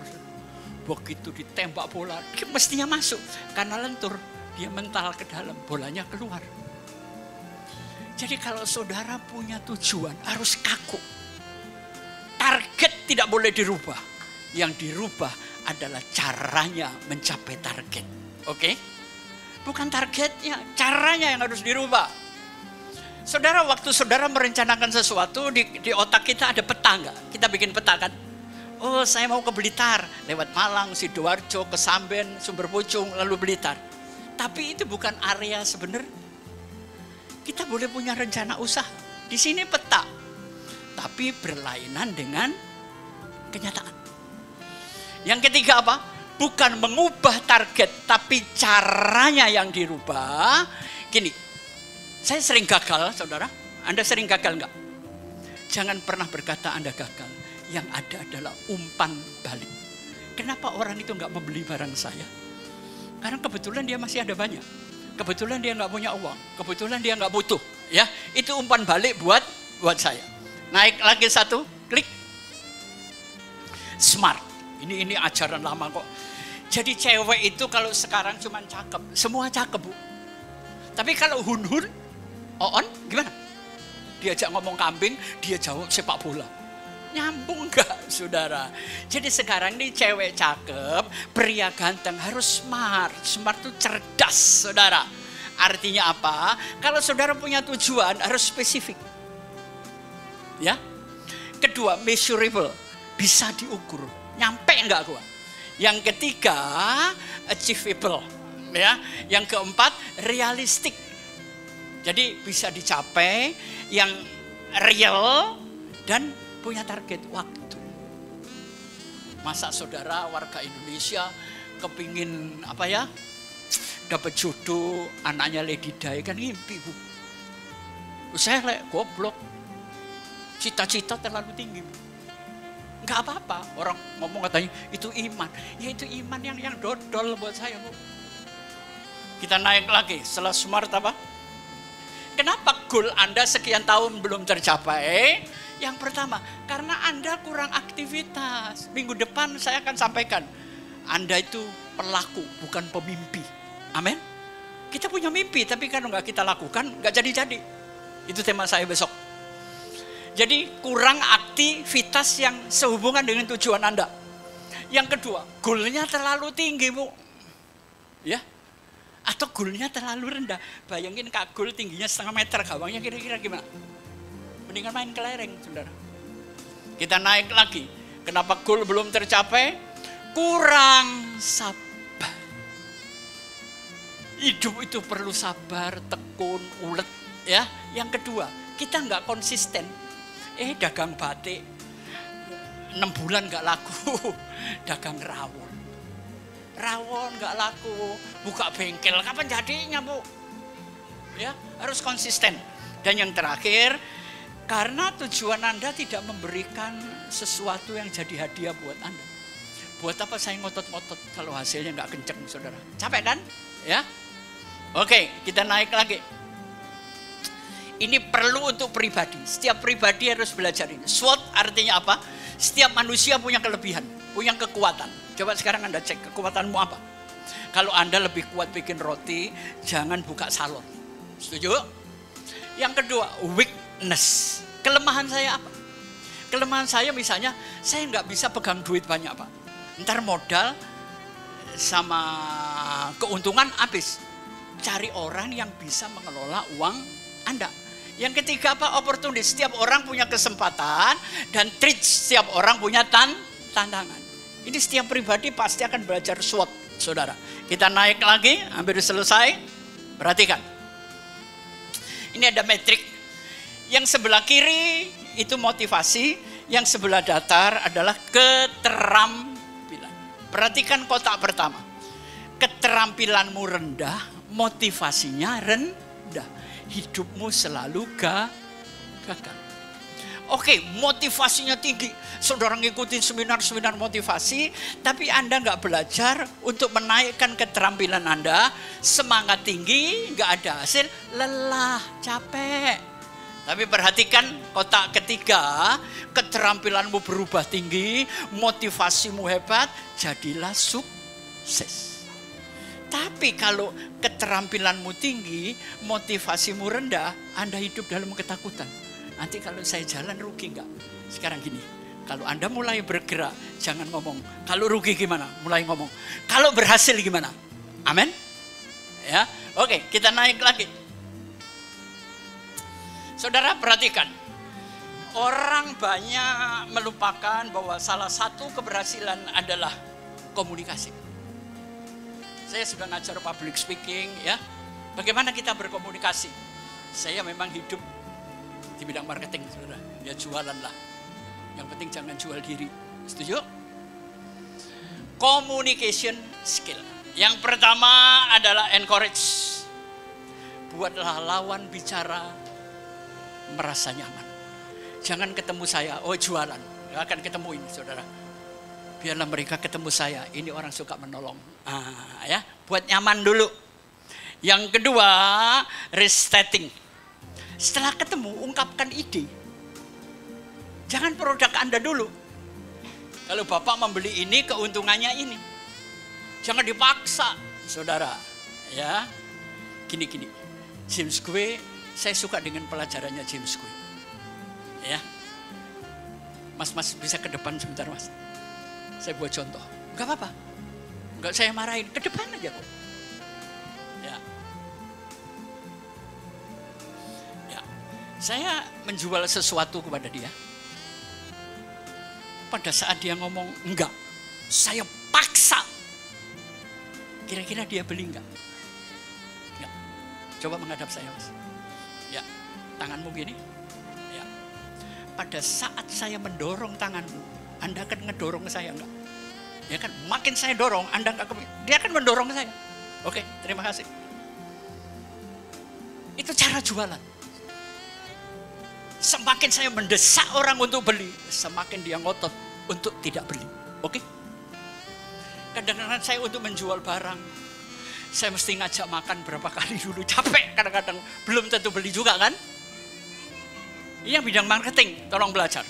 Begitu ditembak bola, dia mestinya masuk. Karena lentur, dia mental ke dalam, bolanya keluar. Jadi kalau saudara punya tujuan, harus kaku. Target tidak boleh dirubah. Yang dirubah adalah caranya mencapai target. Oke? Bukan targetnya, caranya yang harus dirubah. Saudara, waktu saudara merencanakan sesuatu, di otak kita ada peta enggak? Kita bikin peta kan? Oh, saya mau ke Blitar, lewat Malang, Sidoarjo, ke Samben, Sumber Pucung, lalu Blitar. Tapi itu bukan area sebenarnya. Kita boleh punya rencana usaha. Di sini peta, tapi berlainan dengan kenyataan. Yang ketiga apa? Bukan mengubah target, tapi caranya yang dirubah. Gini, saya sering gagal, saudara. Anda sering gagal enggak? Jangan pernah berkata Anda gagal. Yang ada adalah umpan balik. Kenapa orang itu enggak membeli barang saya? Karena kebetulan dia masih ada banyak. Kebetulan dia enggak punya uang. Kebetulan dia enggak butuh. Ya, itu umpan balik buat saya. Naik lagi satu, klik. Smart. Ini ajaran lama kok. Jadi cewek itu kalau sekarang cuma cakep, semua cakep bu. Tapi kalau hun-hun, on gimana? Diajak ngomong kambing, dia jawab sepak bola. Nyambung enggak saudara? Jadi sekarang nih cewek cakep, pria ganteng harus smart. Smart itu cerdas saudara. Artinya apa? Kalau saudara punya tujuan harus spesifik. Ya. Kedua, measurable, bisa diukur. Nyampe enggak gua? Yang ketiga, achievable. Ya. Yang keempat, realistik. Jadi bisa dicapai, yang real dan punya target waktu. Masa saudara warga Indonesia kepingin apa ya, dapat jodoh anaknya Lady Di, kan ngimpi Bu. Saya goblok, cita-cita terlalu tinggi Bu. Nggak apa-apa, orang ngomong katanya itu iman. Ya itu iman yang dodol buat saya Bu. Kita naik lagi, setelah smart apa? Kenapa goal Anda sekian tahun belum tercapai? Yang pertama, karena Anda kurang aktivitas. Minggu depan saya akan sampaikan, Anda itu pelaku, bukan pemimpi. Amin. Kita punya mimpi, tapi kan nggak kita lakukan, nggak jadi-jadi. Itu tema saya besok. Jadi kurang aktivitas yang sehubungan dengan tujuan Anda. Yang kedua, goalnya terlalu tinggi Bu. Ya, atau goalnya terlalu rendah. Bayangin Kak, goal tingginya 1,5 meter, gawangnya kira-kira gimana? Mendingan main kelereng, saudara. Kita naik lagi. Kenapa goal belum tercapai? Kurang sabar. Hidup itu perlu sabar, tekun, ulet. Ya. Yang kedua, kita nggak konsisten. Dagang batik 6 bulan nggak laku. Dagang rawon. Rawon nggak laku. Buka bengkel, kapan jadinya Bu? Ya, harus konsisten. Dan yang terakhir, karena tujuan Anda tidak memberikan sesuatu yang jadi hadiah buat Anda. Buat apa saya ngotot-ngotot kalau hasilnya nggak kenceng, saudara? Capek kan? Ya. Oke, kita naik lagi. Ini perlu untuk pribadi. Setiap pribadi harus belajar ini. SWOT artinya apa? Setiap manusia punya kelebihan, punya kekuatan. Coba sekarang Anda cek kekuatanmu apa. Kalau Anda lebih kuat bikin roti, jangan buka salon. Setuju? Yang kedua, weakness. Kelemahan saya apa? Kelemahan saya misalnya, saya nggak bisa pegang duit banyak Pak. Ntar modal sama keuntungan habis. Cari orang yang bisa mengelola uang Anda. Yang ketiga apa? Opportunity. Setiap orang punya kesempatan dan treat setiap orang punya tantangan. Ini setiap pribadi pasti akan belajar SWOT, saudara. Kita naik lagi, hampir selesai. Perhatikan. Ini ada metrik. Yang sebelah kiri itu motivasi, yang sebelah datar adalah keterampilan. Perhatikan kotak pertama. Keterampilanmu rendah, motivasinya rendah. Hidupmu selalu gagal. Oke, motivasinya tinggi. Saudara ngikutin seminar-seminar motivasi, tapi Anda nggak belajar untuk menaikkan keterampilan Anda. Semangat tinggi, nggak ada hasil, lelah, capek. Tapi perhatikan kotak ketiga, keterampilanmu berubah tinggi, motivasimu hebat, jadilah sukses. Tapi kalau keterampilanmu tinggi, motivasimu rendah, Anda hidup dalam ketakutan. Nanti kalau saya jalan rugi enggak? Sekarang gini, kalau Anda mulai bergerak, jangan ngomong. Kalau rugi gimana? Mulai ngomong. Kalau berhasil gimana? Amin? Ya, oke, kita naik lagi. Saudara perhatikan, orang banyak melupakan bahwa salah satu keberhasilan adalah komunikasi. Saya sudah ngajar public speaking, ya. Bagaimana kita berkomunikasi? Saya memang hidup di bidang marketing, saudara. Ya jualan lah. Yang penting jangan jual diri. Setuju? Communication skill. Yang pertama adalah encourage. Buatlah lawan bicara merasa nyaman. Jangan ketemu saya, oh jualan. Gak akan ketemu ini, saudara. Biarlah mereka ketemu saya. Ini orang suka menolong. Ya, buat nyaman dulu. Yang kedua, restating. Setelah ketemu, ungkapkan ide. Jangan produk Anda dulu. Kalau Bapak membeli ini, keuntungannya ini. Jangan dipaksa, saudara. Ya, gini. James Gue, saya suka dengan pelajarannya James Gue. Ya, Mas bisa ke depan sebentar Mas. Saya buat contoh. Enggak apa-apa. Enggak saya marahin, ke depan aja kok. Ya. Saya menjual sesuatu kepada dia. Pada saat dia ngomong enggak, saya paksa. Kira-kira dia beli enggak? Enggak. Coba menghadap saya Mas. Ya, tanganmu gini. Ya. Pada saat saya mendorong tanganmu, Anda akan ngedorong saya enggak? Ya kan, makin saya dorong, Anda nggak kepingin, dia akan mendorong saya. Oke, terima kasih. Itu cara jualan. Semakin saya mendesak orang untuk beli, semakin dia ngotot untuk tidak beli. Oke? Kadang-kadang saya untuk menjual barang, saya mesti ngajak makan berapa kali dulu, capek kadang-kadang, belum tentu beli juga kan? Yang bidang marketing, tolong belajar.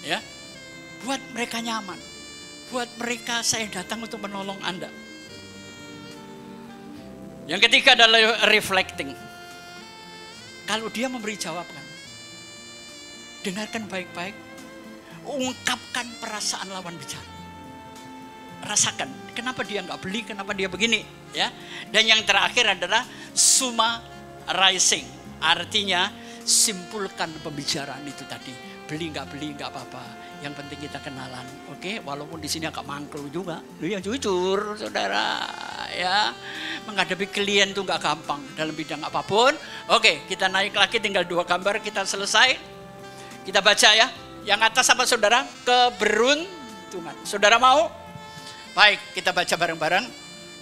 Ya, buat mereka nyaman. Buat mereka saya datang untuk menolong Anda. Yang ketiga adalah reflecting. Kalau dia memberi jawaban, dengarkan baik-baik, ungkapkan perasaan lawan bicara. Rasakan, kenapa dia nggak beli, kenapa dia begini, ya. Dan yang terakhir adalah summarizing, artinya simpulkan pembicaraan itu tadi. Beli nggak apa-apa, yang penting kita kenalan, oke? Walaupun di sini agak mangklu juga, lu yang jujur, saudara, ya. Menghadapi klien tuh nggak gampang dalam bidang apapun. Oke, kita naik lagi, tinggal 2 gambar kita selesai. Kita baca ya, yang atas apa saudara? Keberuntungan. Saudara mau? Baik, kita baca bareng-bareng.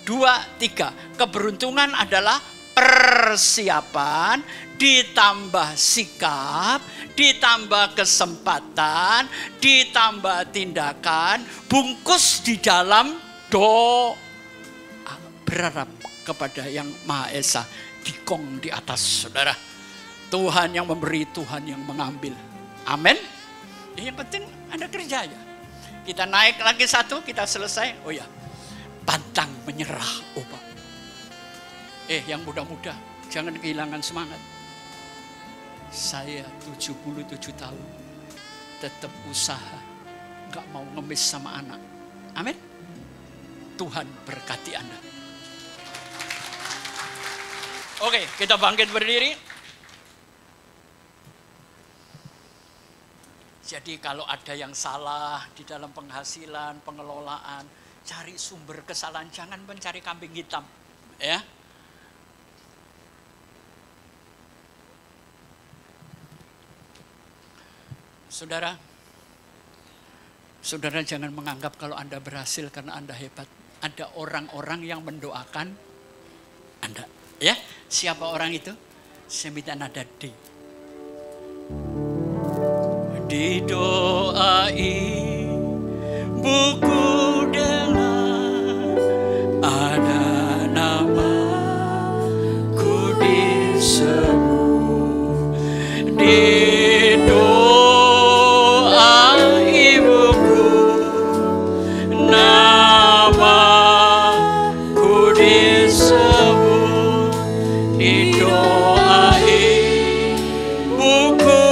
2, 3. Keberuntungan adalah persiapan, ditambah sikap, ditambah kesempatan, ditambah tindakan, bungkus di dalam doa. Berharap kepada yang Maha Esa, dikong di atas, saudara. Tuhan yang memberi, Tuhan yang mengambil. Amin. Yang penting Anda kerja aja. Kita naik lagi 1, kita selesai. Oh ya, pantang menyerah, Pak. Yang muda-muda, jangan kehilangan semangat. Saya 77 tahun, tetap usaha, gak mau ngemis sama anak. Amin. Tuhan berkati Anda. Oke, kita bangkit berdiri. Jadi kalau ada yang salah di dalam penghasilan, pengelolaan, cari sumber kesalahan, jangan mencari kambing hitam, ya. Saudara, saudara jangan menganggap kalau Anda berhasil karena Anda hebat. Ada orang-orang yang mendoakan Anda, ya. Siapa orang itu? Saya minta nada D. Didoai buku dengan ada namaku disebut. Didoai buku namaku disebut. Didoai buku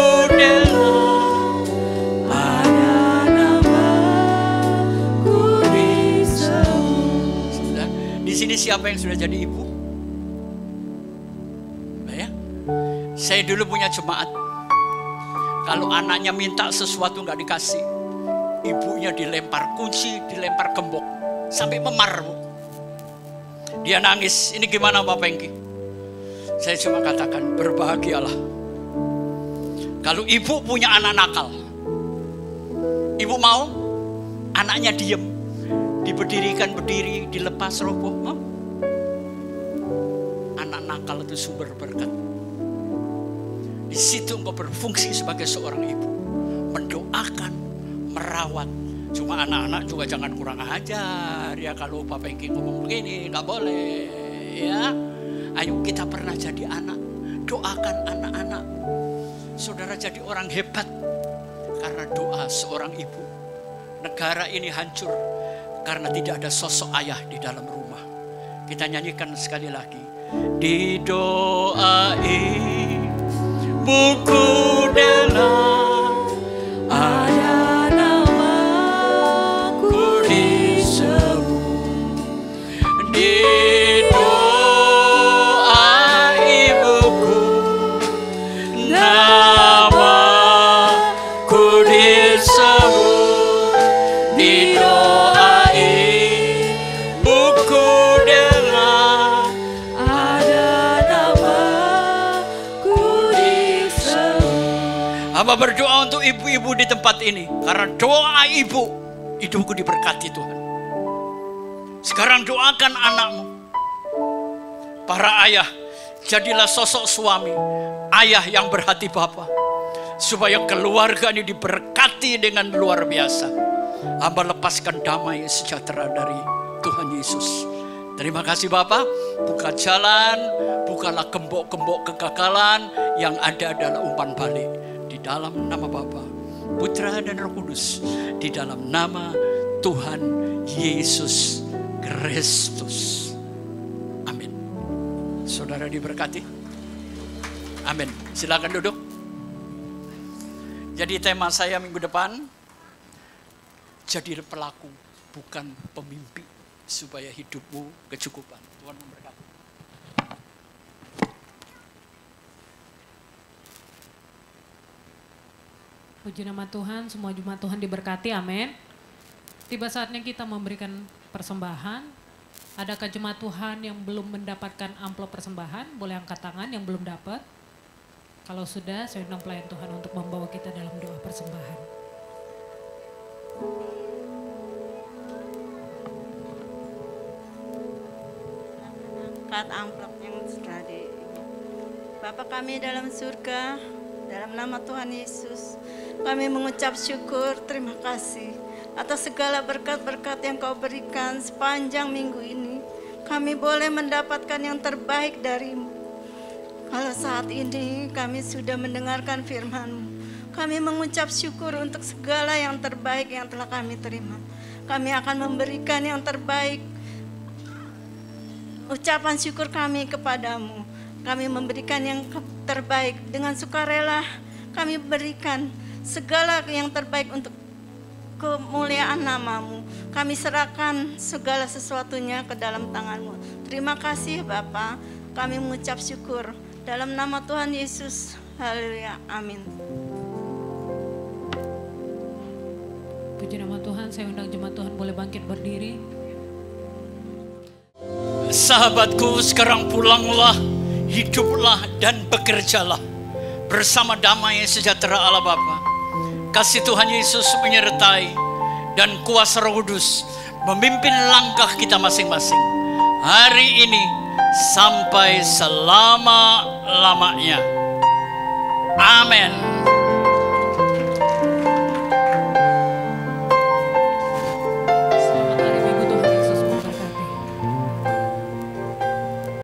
siapa yang sudah jadi ibu? Nah, ya. Saya dulu punya jemaat. Kalau anaknya minta sesuatu nggak dikasih, ibunya dilempar kunci, dilempar gembok, sampai memar, Bu. Dia nangis. Ini gimana Pak Pengki? Saya cuma katakan berbahagialah. Kalau ibu punya anak nakal, ibu mau anaknya diem, diberdirikan berdiri, dilepas roboh, mau? Anak nakal itu sumber berkat. Di situ engkau berfungsi sebagai seorang ibu, mendoakan, merawat. Cuma anak-anak juga jangan kurang ajar ya, kalau Pak Pengki ngomong begini nggak boleh ya. Ayo kita pernah jadi anak, doakan anak-anak. Saudara jadi orang hebat karena doa seorang ibu. Negara ini hancur karena tidak ada sosok ayah di dalam rumah. Kita nyanyikan sekali lagi. Didoai buku dalam ada namaku disebut. Didoai buku namaku disebut. Didoai buku dalam ada namaku disebut. Hamba berdoa untuk ibu-ibu di tempat ini, karena doa ibu, hidupku diberkati Tuhan. Sekarang doakan anakmu. Para ayah, jadilah sosok suami, ayah yang berhati Bapa, supaya keluarga ini diberkati dengan luar biasa. Hamba lepaskan damai sejahtera dari Tuhan Yesus. Terima kasih Bapa, buka jalan, bukalah gembok-gembok kegagalan, yang ada adalah umpan balik. Di dalam nama Bapa, Putra dan Roh Kudus, di dalam nama Tuhan Yesus Kristus. Amin. Saudara diberkati. Amin. Silakan duduk. Jadi tema saya minggu depan, jadi pelaku bukan pemimpi, supaya hidupmu kecukupan. Tuhan memberkati. Puji nama Tuhan, semua jemaat Tuhan diberkati, amin. Tiba saatnya kita memberikan persembahan. Adakah jemaat Tuhan yang belum mendapatkan amplop persembahan? Boleh angkat tangan yang belum dapat. Kalau sudah, saya undang pelayan Tuhan untuk membawa kita dalam doa persembahan. Angkat amplop yang sudah di Bapa kami dalam surga, dalam nama Tuhan Yesus, kami mengucap syukur, terima kasih atas segala berkat-berkat yang Kau berikan sepanjang minggu ini. Kami boleh mendapatkan yang terbaik dari-Mu. Kalau saat ini kami sudah mendengarkan firman-Mu, kami mengucap syukur untuk segala yang terbaik yang telah kami terima. Kami akan memberikan yang terbaik, ucapan syukur kami kepadamu. Kami memberikan yang terbaik dengan sukarela. Kami berikan segala yang terbaik untuk kemuliaan nama-Mu. Kami serahkan segala sesuatunya ke dalam tangan-Mu. Terima kasih Bapa. Kami mengucap syukur dalam nama Tuhan Yesus. Haleluya. Amin. Puji nama Tuhan, saya undang jemaat Tuhan boleh bangkit berdiri. Sahabatku, sekarang pulanglah, hiduplah dan bekerjalah bersama damai sejahtera Allah Bapa. Kasih Tuhan Yesus menyertai dan kuasa Roh Kudus memimpin langkah kita masing-masing hari ini sampai selama-lamanya. Amin.